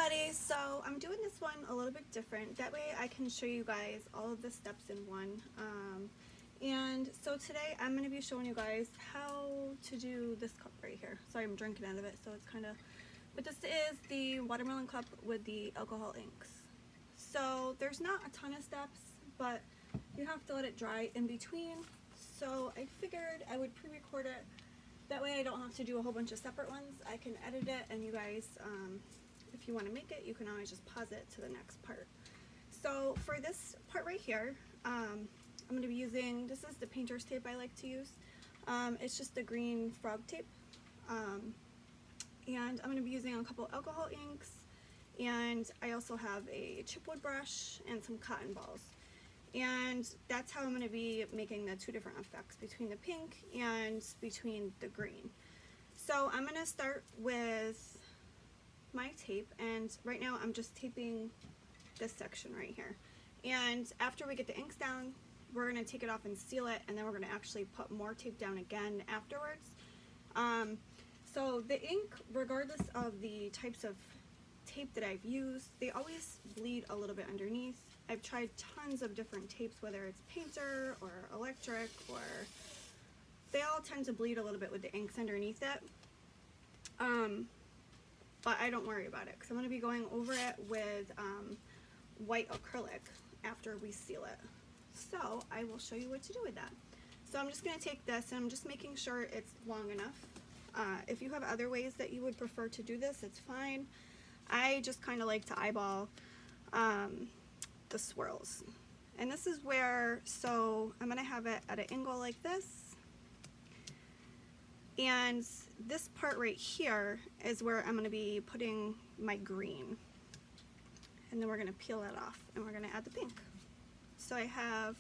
everybody, so I'm doing this one a little bit different. That way I can show you guys all of the steps in one. And so today I'm going to be showing you guys how to do this cup right here. Sorry, I'm drinking out of it, so it's kind of... But this is the watermelon cup with the alcohol inks. So there's not a ton of steps, but you have to let it dry in between. So I figured I would pre-record it. That way I don't have to do a whole bunch of separate ones. I can edit it, and you guys, if you want to make it, you can always just pause it to the next part. So for this part right here, I'm going to be using, this is the painter's tape I like to use. It's just the green frog tape. And I'm going to be using a couple alcohol inks, and I also have a chipwood brush and some cotton balls. And that's how I'm going to be making the two different effects between the pink and between the green. So I'm going to start with my tape, and right now I'm just taping this section right here. And after we get the inks down, we're going to take it off and seal it, and then we're going to actually put more tape down again afterwards. So the ink, regardless of the types of tape that I've used, they always bleed a little bit underneath. I've tried tons of different tapes, whether it's painter or electric, or they all tend to bleed a little bit with the inks underneath it. But I don't worry about it, because I'm going to be going over it with white acrylic after we seal it. So I will show you what to do with that. So I'm just going to take this, and I'm just making sure it's long enough. If you have other ways that you would prefer to do this, it's fine. I just kind of like to eyeball the swirls. And this is where, so I'm going to have it at an angle like this. And this part right here is where I'm going to be putting my green. And then we're going to peel that off, and we're going to add the pink. So I have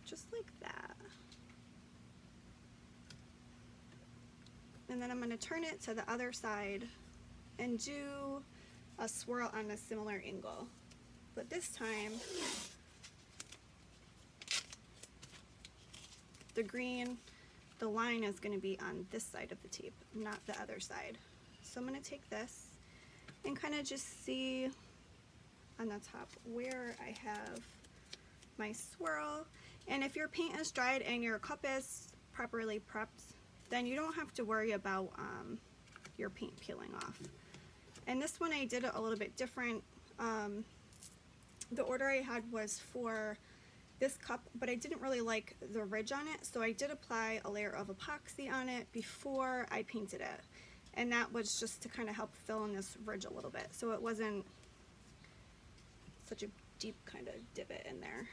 just like that. And then I'm going to turn it to the other side and do a swirl on a similar angle. But this time, the green, the line is going to be on this side of the tape, not the other side. So I'm going to take this and kind of just see on the top where I have my swirl. And if your paint is dried and your cup is properly prepped, then you don't have to worry about your paint peeling off. And this one I did it a little bit different. The order I had was for this cup, but I didn't really like the ridge on it, so I did apply a layer of epoxy on it before I painted it. And that was just to kind of help fill in this ridge a little bit, so it wasn't such a deep kind of divot in there.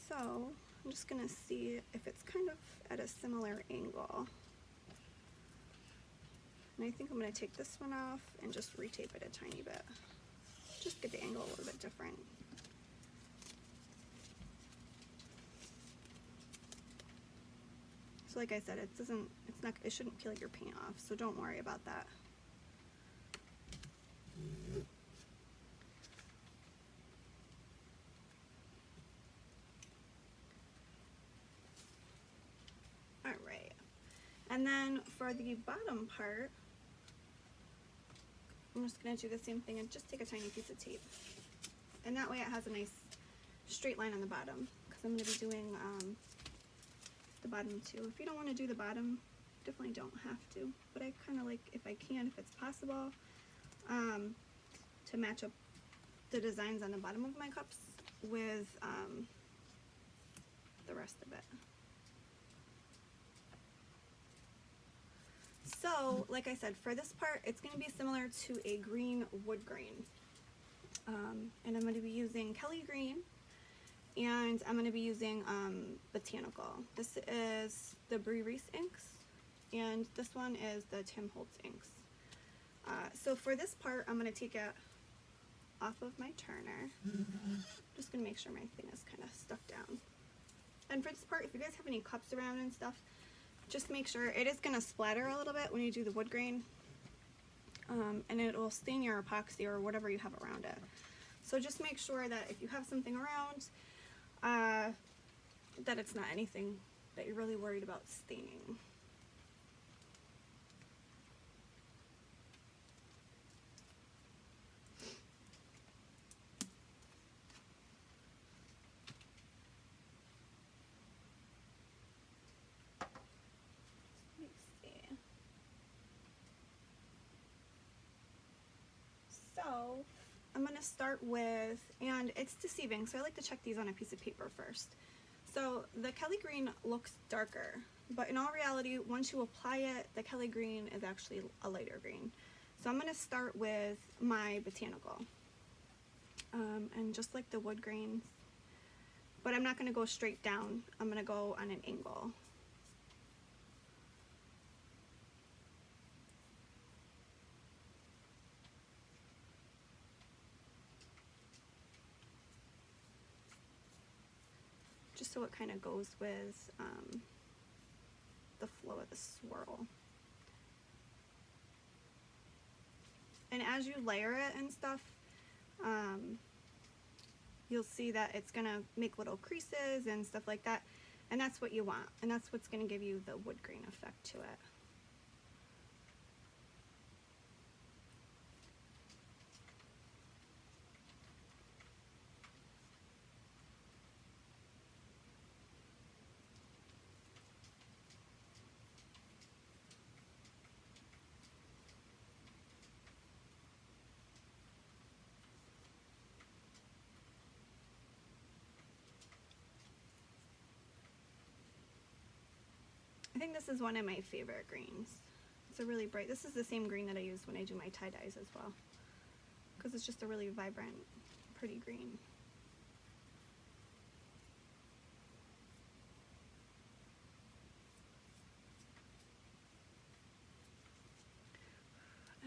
So I'm just going to see if it's kind of at a similar angle. And I think I'm going to take this one off and just retape it a tiny bit. Just get the angle a little bit different. So like I said, it shouldn't peel your paint off, so don't worry about that. Alright, and then for the bottom part, I'm just going to do the same thing and just take a tiny piece of tape. And that way it has a nice straight line on the bottom, because I'm going to be doing the bottom too. If you don't want to do the bottom, definitely don't have to. But I kind of like, if I can, if it's possible, to match up the designs on the bottom of my cups with the rest of it. So, like I said, for this part, it's going to be similar to a green wood grain. And I'm going to be using Kelly Green, and I'm going to be using Botanical. This is the Brie Reese inks, and this one is the Tim Holtz inks. So for this part, I'm going to take it off of my turner. Just going to make sure my thing is kind of stuck down. And for this part, if you guys have any cups around and stuff, just make sure it is going to splatter a little bit when you do the wood grain, and it will stain your epoxy or whatever you have around it. So just make sure that if you have something around, that it's not anything that you're really worried about staining. I'm going to start with, and it's deceiving, so I like to check these on a piece of paper first. So the Kelly green looks darker, but in all reality, once you apply it, the Kelly green is actually a lighter green. So I'm going to start with my botanical, and just like the wood grains, but I'm not going to go straight down. I'm going to go on an angle. Just so it kind of goes with the flow of the swirl. And as you layer it and stuff, you'll see that it's gonna make little creases and stuff like that, and that's what you want, and that's what's gonna give you the wood grain effect to it. I think this is one of my favorite greens. It's a really bright, this is the same green that I use when I do my tie-dyes as well, because it's just a really vibrant, pretty green.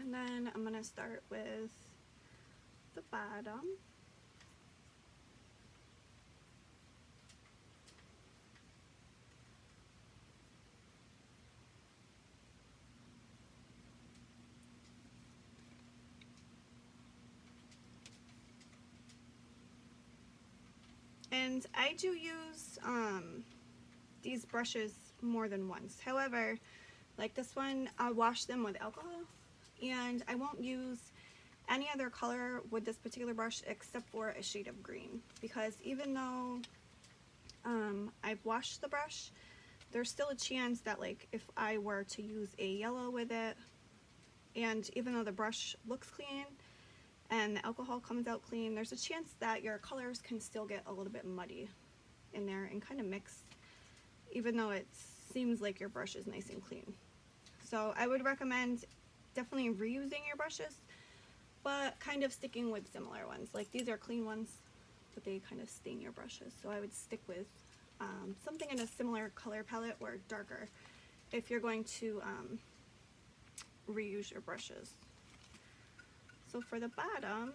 And then I'm going to start with the bottom. And I do use these brushes more than once. However, like this one, I wash them with alcohol, and I won't use any other color with this particular brush except for a shade of green, because even though I've washed the brush, there's still a chance that, like, if I were to use a yellow with it, and even though the brush looks clean and the alcohol comes out clean, there's a chance that your colors can still get a little bit muddy in there and kind of mix, even though it seems like your brush is nice and clean. So I would recommend definitely reusing your brushes, but kind of sticking with similar ones. Like these are clean ones, but they kind of stain your brushes. So I would stick with something in a similar color palette or darker if you're going to reuse your brushes. So for the bottom,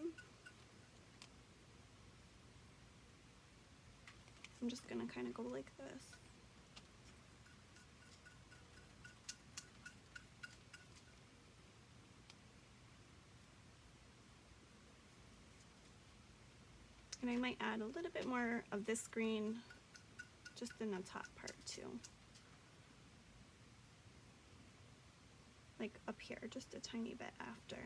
I'm just gonna kind of go like this. And I might add a little bit more of this green just in the top part too. Like up here, just a tiny bit after.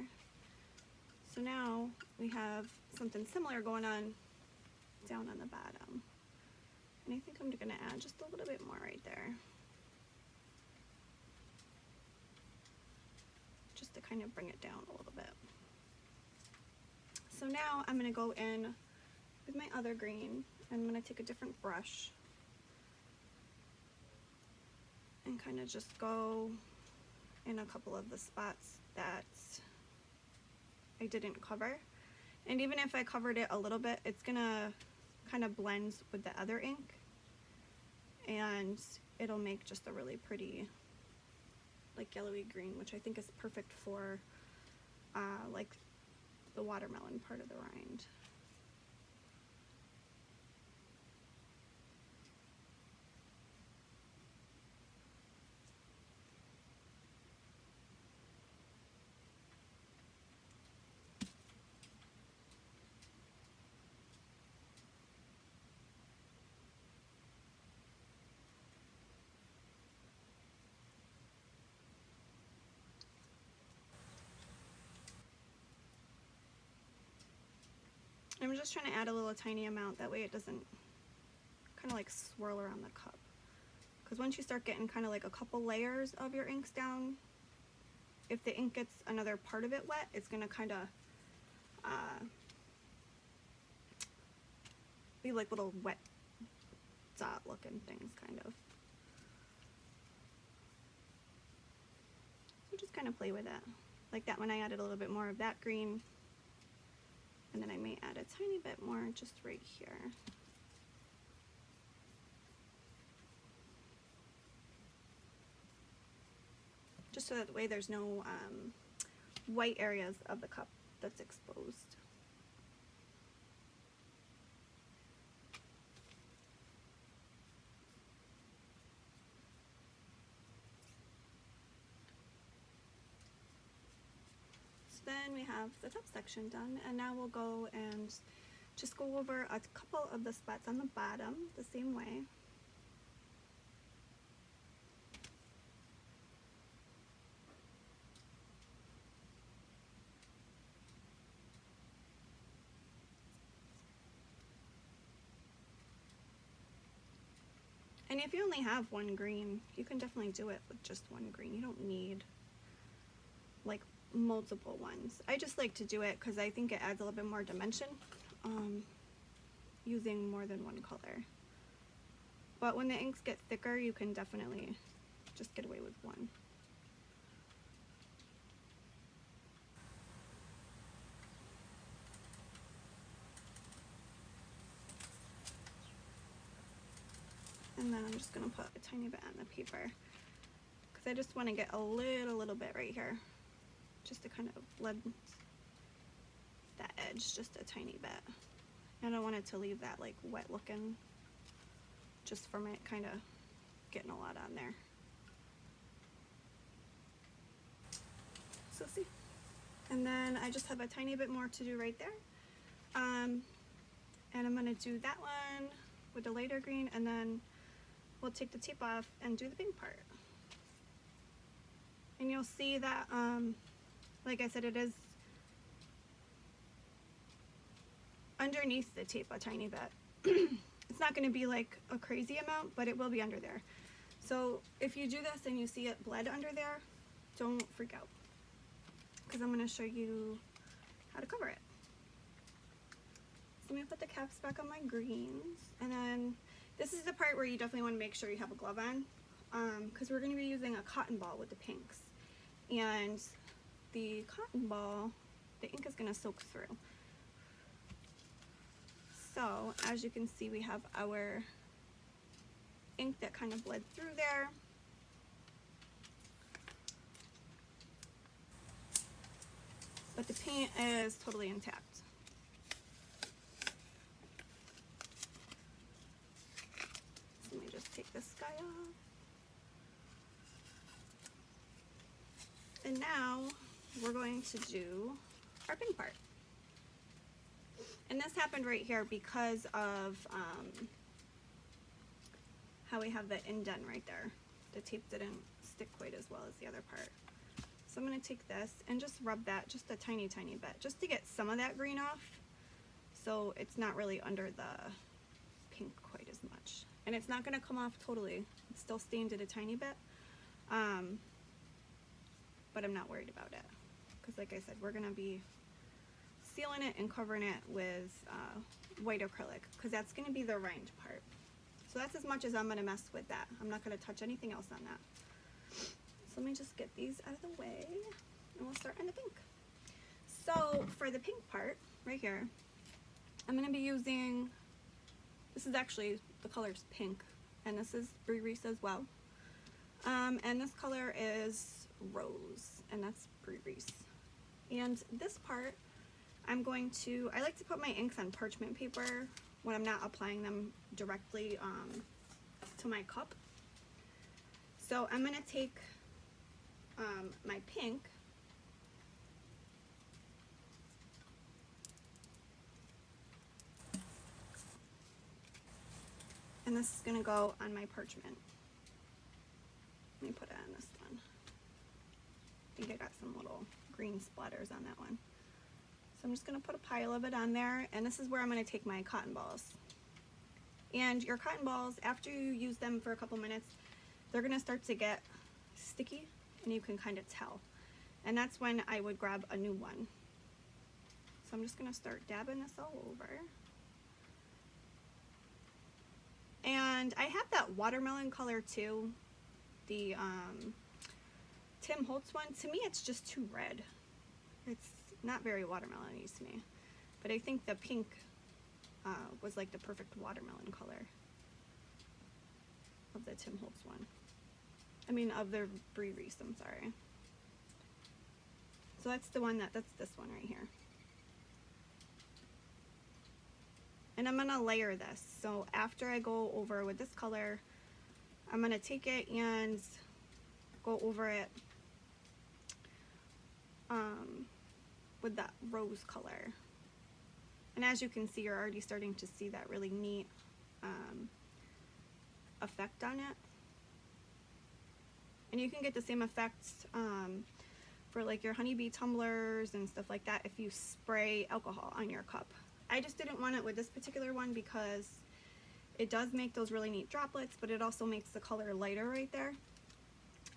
So now we have something similar going on down on the bottom. And I think I'm gonna add just a little bit more right there. Just to kind of bring it down a little bit. So now I'm gonna go in with my other green, and I'm gonna take a different brush and kind of just go in a couple of the spots that I didn't cover. And even if I covered it a little bit, it's gonna kind of blend with the other ink, and it'll make just a really pretty like yellowy green, which I think is perfect for like the watermelon part of the rind. I'm just trying to add a little tiny amount, that way it doesn't kind of like swirl around the cup. Because once you start getting kind of like a couple layers of your inks down, if the ink gets another part of it wet, it's going to kind of be like little wet dot looking things, kind of. So just kind of play with it. Like that one, I added a little bit more of that green, and then I may add a tiny bit more just right here. Just so that the way there's no white areas of the cup that's exposed. So then we have the top section done, and now we'll go and just go over a couple of the spots on the bottom the same way. And if you only have one green, you can definitely do it with just one green. You don't need like multiple ones. I just like to do it because I think it adds a little bit more dimension using more than one color. But when the inks get thicker, you can definitely just get away with one. And then I'm just going to put a tiny bit on the paper because I just want to get a little bit right here, just to kind of blend that edge just a tiny bit. I don't want it to leave that like wet looking, just from it kind of getting a lot on there. So see, and then I just have a tiny bit more to do right there, and I'm going to do that one with the lighter green, and then we'll take the tape off and do the pink part. And you'll see that, like I said, it is underneath the tape a tiny bit. It's not going to be like a crazy amount, but it will be under there. So if you do this and you see it bled under there, don't freak out, because I'm going to show you how to cover it. So I'm going to put the caps back on my greens, and then this is the part where you definitely want to make sure you have a glove on, because we're going to be using a cotton ball with the pinks, and the cotton ball, the ink is going to soak through. So as you can see, we have our ink that kind of bled through there. But the paint is totally intact. So let me just take this guy off. And now we're going to do our pink part. And this happened right here because of how we have the indent right there. The tape didn't stick quite as well as the other part. So I'm going to take this and just rub that just a tiny bit, just to get some of that green off, so it's not really under the pink quite as much. And it's not going to come off totally. It's still stained it a tiny bit, but I'm not worried about it, because like I said, we're going to be sealing it and covering it with white acrylic, because that's going to be the rind part. So that's as much as I'm going to mess with that. I'm not going to touch anything else on that. So let me just get these out of the way, and we'll start on the pink. So for the pink part right here, I'm going to be using, this is actually, the color's pink, and this is Brie Reese as well. And this color is rose, and that's Brie Reese. And this part, I'm going to, I like to put my inks on parchment paper when I'm not applying them directly to my cup. So I'm going to take my pink, and this is going to go on my parchment. Let me put it on this one. I think I got some little green splatters on that one. So I'm just going to put a pile of it on there, and this is where I'm going to take my cotton balls. And your cotton balls, after you use them for a couple minutes, they're going to start to get sticky, and you can kind of tell. And that's when I would grab a new one. So I'm just going to start dabbing this all over. And I have that watermelon color too, the Tim Holtz one. To me it's just too red. It's not very watermelon-y to me. But I think the pink was like the perfect watermelon color of the Tim Holtz one. I mean, of the Brie Reese, I'm sorry. So that's the one that's this one right here. And I'm gonna layer this. So after I go over with this color, I'm gonna take it and go over it with that rose color. And as you can see, you're already starting to see that really neat effect on it. And you can get the same effects for like your honeybee tumblers and stuff like that if you spray alcohol on your cup. I just didn't want it with this particular one because it does make those really neat droplets, but it also makes the color lighter right there.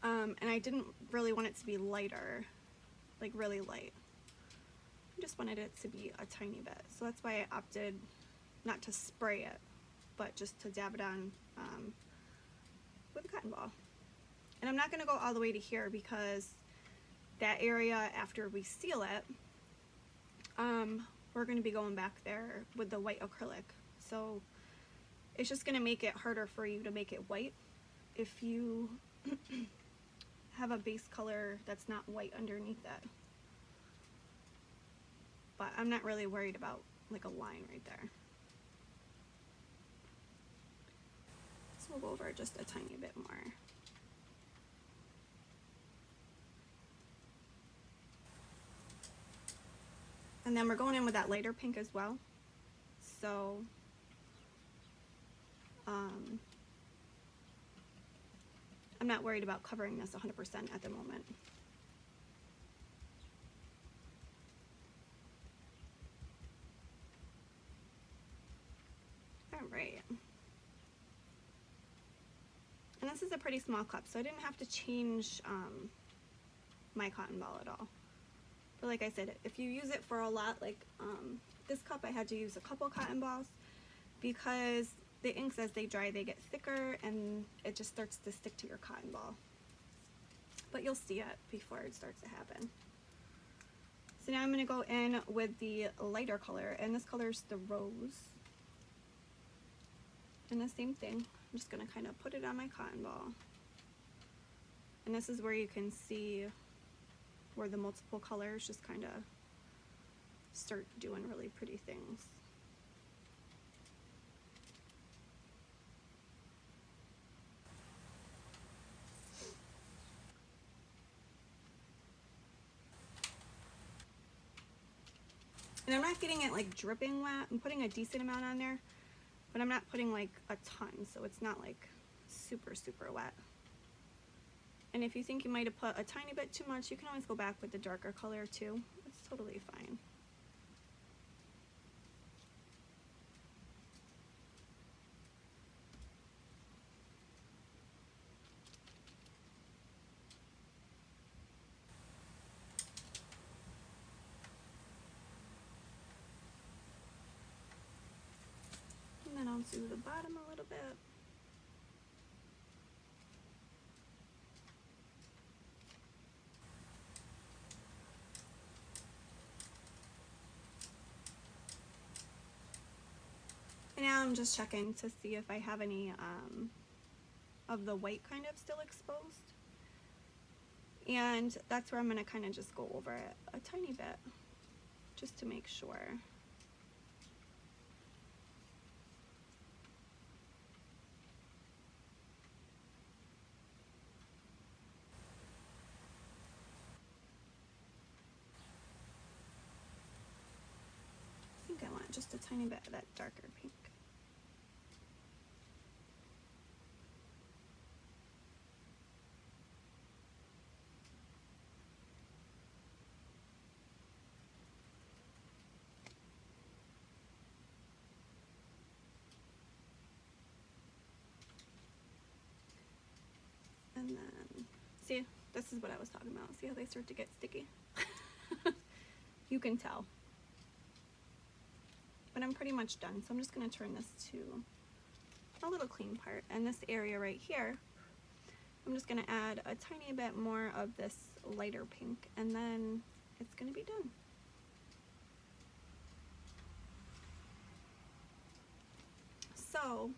And I didn't really want it to be lighter, like really light. I just wanted it to be a tiny bit. So that's why I opted not to spray it, but just to dab it on with a cotton ball. And I'm not going to go all the way to here because that area after we seal it, we're going to be going back there with the white acrylic. So it's just going to make it harder for you to make it white if you have a base color that's not white underneath it. But I'm not really worried about like a line right there. So we'll go over just a tiny bit more. And then we're going in with that lighter pink as well. So I'm not worried about covering this 100% at the moment. Alright. And this is a pretty small cup, so I didn't have to change my cotton ball at all. But like I said, if you use it for a lot, like this cup, I had to use a couple cotton balls because the inks, as they dry, they get thicker and it just starts to stick to your cotton ball. But you'll see it before it starts to happen. So now I'm going to go in with the lighter color, and this color is the rose. And the same thing, I'm just going to kind of put it on my cotton ball. And this is where you can see where the multiple colors just kind of start doing really pretty things. And I'm not getting it like dripping wet. I'm putting a decent amount on there, but I'm not putting like a ton, so it's not like super, super wet. And if you think you might have put a tiny bit too much, you can always go back with the darker color too. It's totally fine. And then I'll do the bottom a little bit. And now I'm just checking to see if I have any of the white kind of still exposed. And that's where I'm going to kind of just go over it a tiny bit, just to make sure. I think I want just a tiny bit of that darker pink. And then, see, this is what I was talking about. See how they start to get sticky? You can tell. But I'm pretty much done, so I'm just going to turn this to a little clean part. And this area right here, I'm just going to add a tiny bit more of this lighter pink, and then it's going to be done. So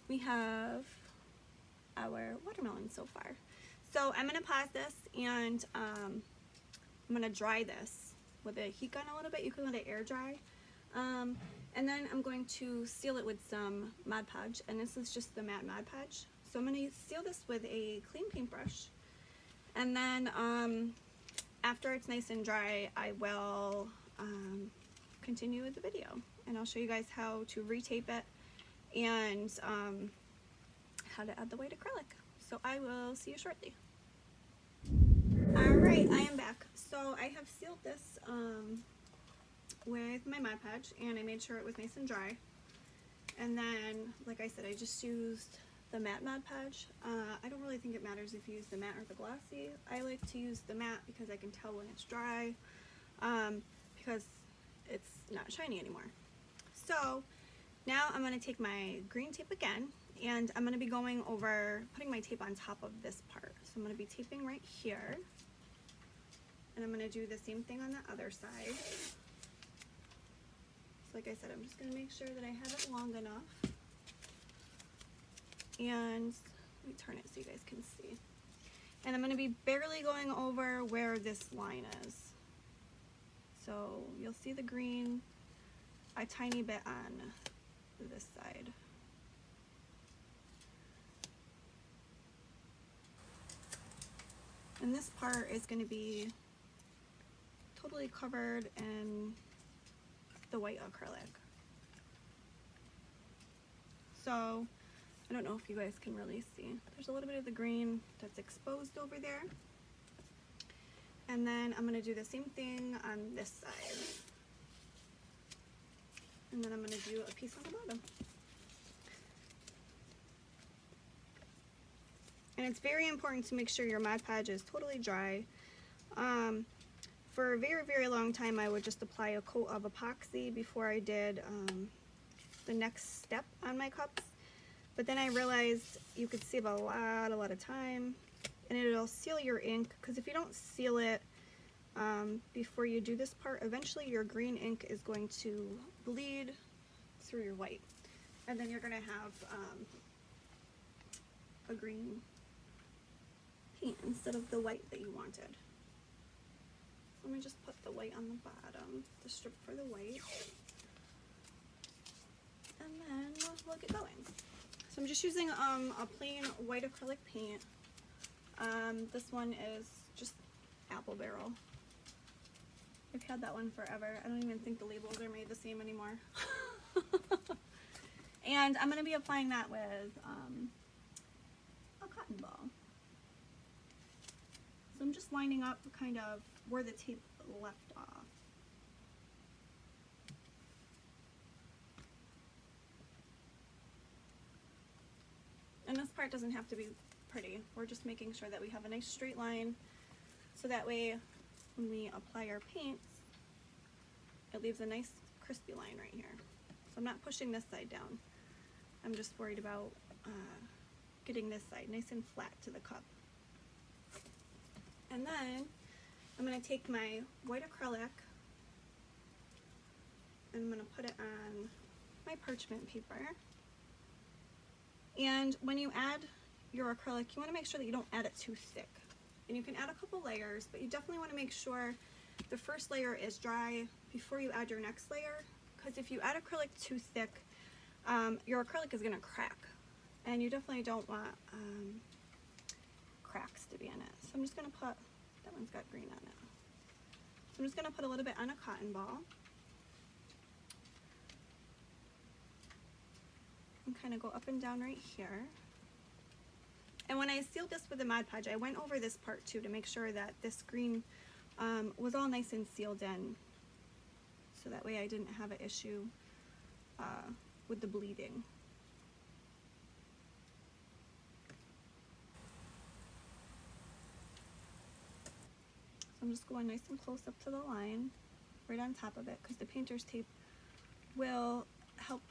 we have our watermelon so far. So I'm going to pause this, and I'm going to dry this with a heat gun a little bit. You can let it air dry. And then I'm going to seal it with some Mod Podge, and this is just the matte Mod Podge. So I'm going to seal this with a clean paintbrush, and then after it's nice and dry, I will continue with the video, and I'll show you guys how to retape it and how to add the white acrylic. So I will see you shortly. Alright, I am back. So I have sealed this with my Mod Podge, and I made sure it was nice and dry. And then, like I said, I just used the matte Mod Podge. I don't really think it matters if you use the matte or the glossy. I like to use the matte because I can tell when it's dry, because it's not shiny anymore. So now I'm going to take my green tape again, and I'm going to be going over, putting my tape on top of this part. So I'm going to be taping right here, and I'm going to do the same thing on the other side. So like I said, I'm just going to make sure that I have it long enough. And let me turn it so you guys can see. And I'm going to be barely going over where this line is. So you'll see the green a tiny bit on this side. And this part is going to be totally covered in the white acrylic. So I don't know if you guys can really see. There's a little bit of the green that's exposed over there. And then I'm going to do the same thing on this side. And then I'm going to do a piece on the bottom. And it's very important to make sure your Mod Podge is totally dry. For a very, very long time, I would just apply a coat of epoxy before I did the next step on my cups. But then I realized you could save a lot of time, and it'll seal your ink, because if you don't seal it before you do this part, eventually your green ink is going to bleed through your white, and then you're going to have a green paint instead of the white that you wanted. So let me just put the white on the bottom, the strip for the white, and then we'll get going. So I'm just using a plain white acrylic paint. This one is just Apple Barrel. I've had that one forever. I don't even think the labels are made the same anymore. And I'm going to be applying that with a cotton ball. So I'm just lining up kind of where the tape left off. And this part doesn't have to be pretty. We're just making sure that we have a nice straight line, so that way when we apply our paints, it leaves a nice crispy line right here. So I'm not pushing this side down. I'm just worried about getting this side nice and flat to the cup. And then I'm going to take my white acrylic and I'm going to put it on my parchment paper. And when you add your acrylic, you want to make sure that you don't add it too thick. And you can add a couple layers, but you definitely want to make sure the first layer is dry before you add your next layer, because if you add acrylic too thick, your acrylic is going to crack, and you definitely don't want cracks to be in it. So I'm just going to put, that one's got green on it, so I'm just going to put a little bit on a cotton ball and kind of go up and down right here. And when I sealed this with the Mod Podge, I went over this part too to make sure that this green was all nice and sealed in, so that way I didn't have an issue with the bleeding. So I'm just going nice and close up to the line, right on top of it, because the painter's tape will help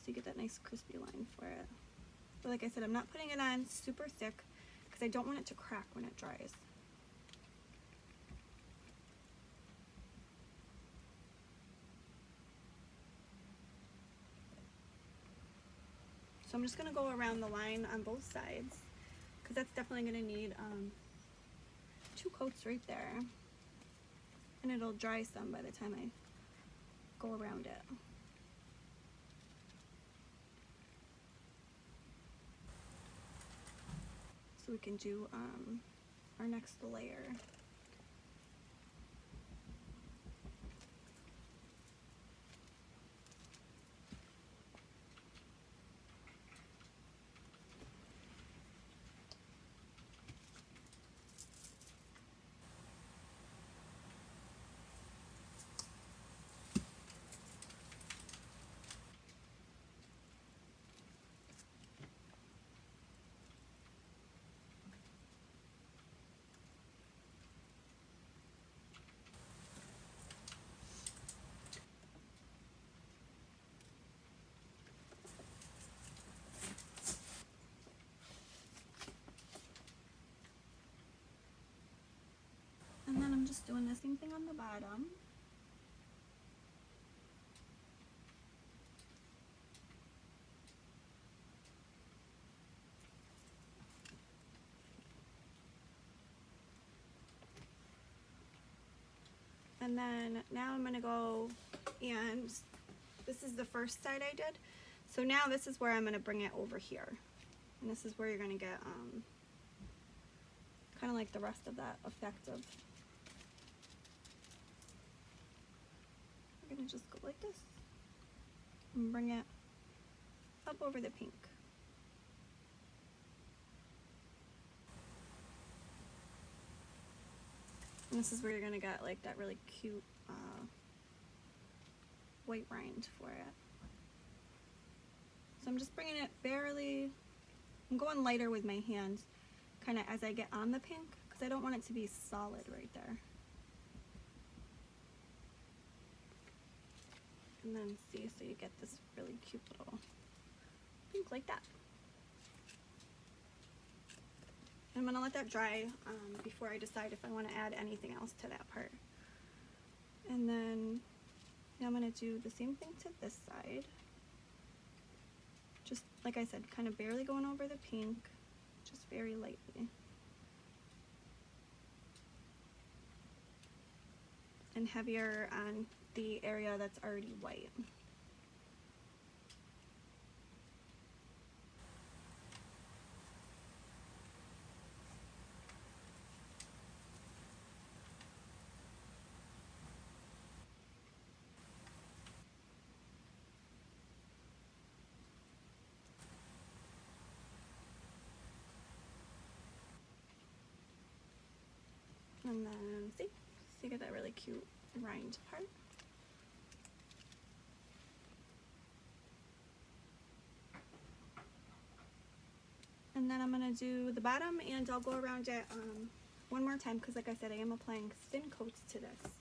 so you get that nice crispy line for it. But like I said, I'm not putting it on super thick because I don't want it to crack when it dries. So I'm just going to go around the line on both sides because that's definitely going to need 2 coats right there. And it'll dry some by the time I go around it. So we can do our next layer. And then I'm just doing the same thing on the bottom. And then now I'm going to go, and this is the first side I did. So now this is where I'm going to bring it over here. And this is where you're going to get kind of like the rest of that effect of, we're going to just go like this and bring it up over the pink. And this is where you're going to get like that really cute white rind for it. So I'm just bringing it barely, I'm going lighter with my hands kind of as I get on the pink because I don't want it to be solid right there. And then see, so you get this really cute little pink like that. I'm going to let that dry before I decide if I want to add anything else to that part. And then now I'm going to do the same thing to this side. Just like I said, kind of barely going over the pink, just very lightly. And heavier on the area that's already white. And then see, so you get that really cute rind part. And then I'm going to do the bottom, and I'll go around it one more time because like I said, I am applying thin coats to this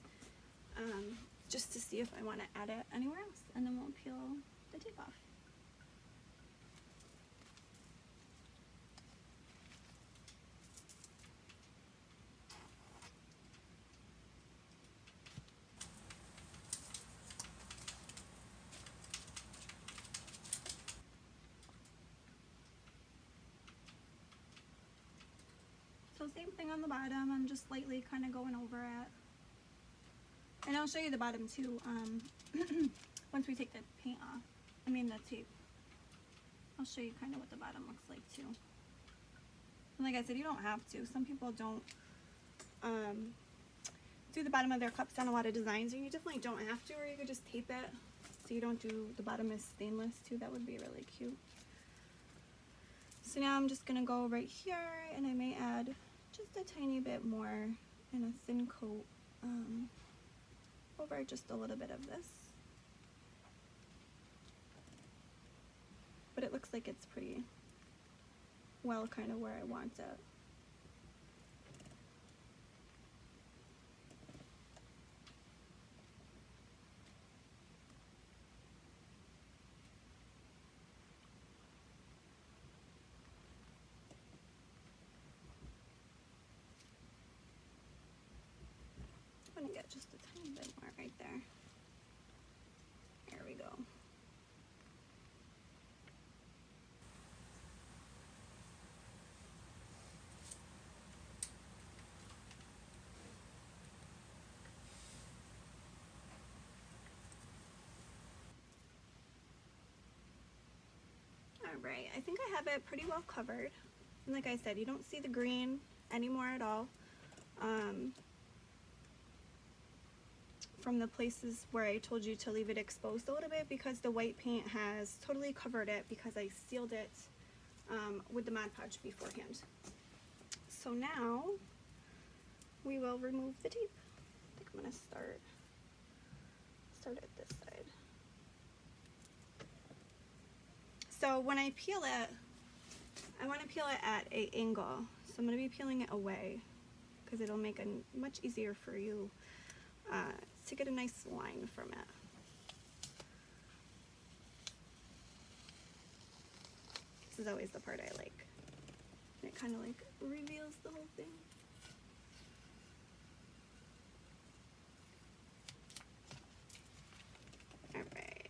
just to see if I want to add it anywhere else, and then we'll peel the tape off. So same thing on the bottom, I'm just lightly kind of going over it. And I'll show you the bottom too once we take the paint off, I mean the tape. I'll show you kind of what the bottom looks like too. And like I said, you don't have to. Some people don't do the bottom of their cups on a lot of designs, and you definitely don't have to, or you could just tape it so you don't do the bottom is stainless too. That would be really cute. So now I'm just gonna go right here, and I may add just a tiny bit more in a thin coat over just a little bit of this. But it looks like it's pretty well kind of where I want it. just a tiny bit more right there. There we go. Alright, I think I have it pretty well covered. And like I said, you don't see the green anymore at all. From the places where I told you to leave it exposed a little bit, because the white paint has totally covered it because I sealed it with the Mod Podge beforehand. So now we will remove the tape. I think I'm going to start at this side. So when I peel it, I want to peel it at an angle. So I'm going to be peeling it away because it'll make it much easier for you to get a nice line from it. This is always the part I like. And it kind of like reveals the whole thing. Alright.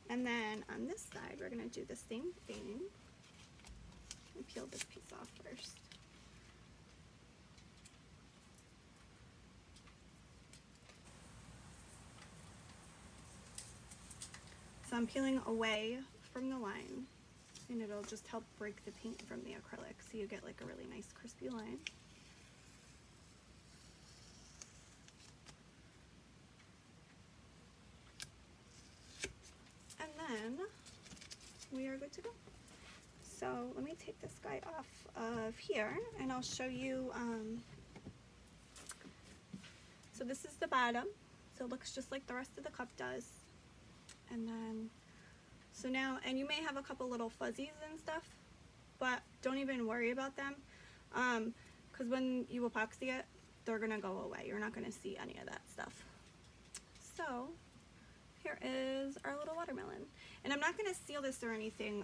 And then on this side, we're going to do the same thing. And peel this piece off first. So I'm peeling away from the line, and it'll just help break the paint from the acrylic, so you get like a really nice crispy line. And then we are good to go. So let me take this guy off of here, and I'll show you. So this is the bottom, so it looks just like the rest of the cup does. And then, so now, and you may have a couple little fuzzies and stuff, but don't even worry about them, because when you epoxy it, they're gonna go away. You're not gonna see any of that stuff. So here is our little watermelon, and I'm not gonna seal this or anything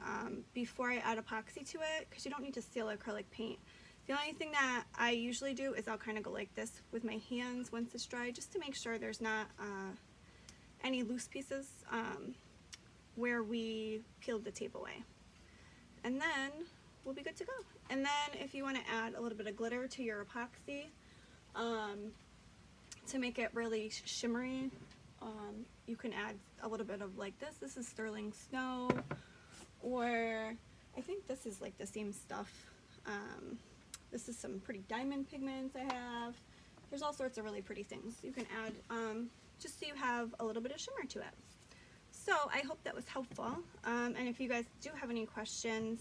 before I add epoxy to it, because you don't need to seal acrylic paint. The only thing that I usually do is I'll kind of go like this with my hands once it's dry, just to make sure there's not any loose pieces where we peeled the tape away. And then we'll be good to go. And then if you want to add a little bit of glitter to your epoxy to make it really shimmery, you can add a little bit of like this. This is sterling snow, or I think this is like the same stuff. This is some pretty diamond pigments I have. There's all sorts of really pretty things you can add just so you have a little bit of shimmer to it. So I hope that was helpful, and if you guys do have any questions,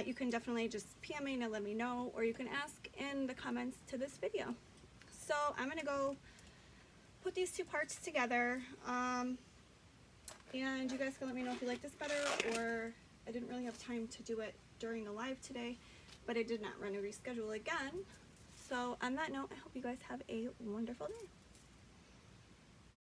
you can definitely just PM me and let me know, or you can ask in the comments to this video. So I'm gonna go put these two parts together, and you guys can let me know if you like this better, or I didn't really have time to do it during the live today, but I did not run a reschedule again. So on that note, I hope you guys have a wonderful day.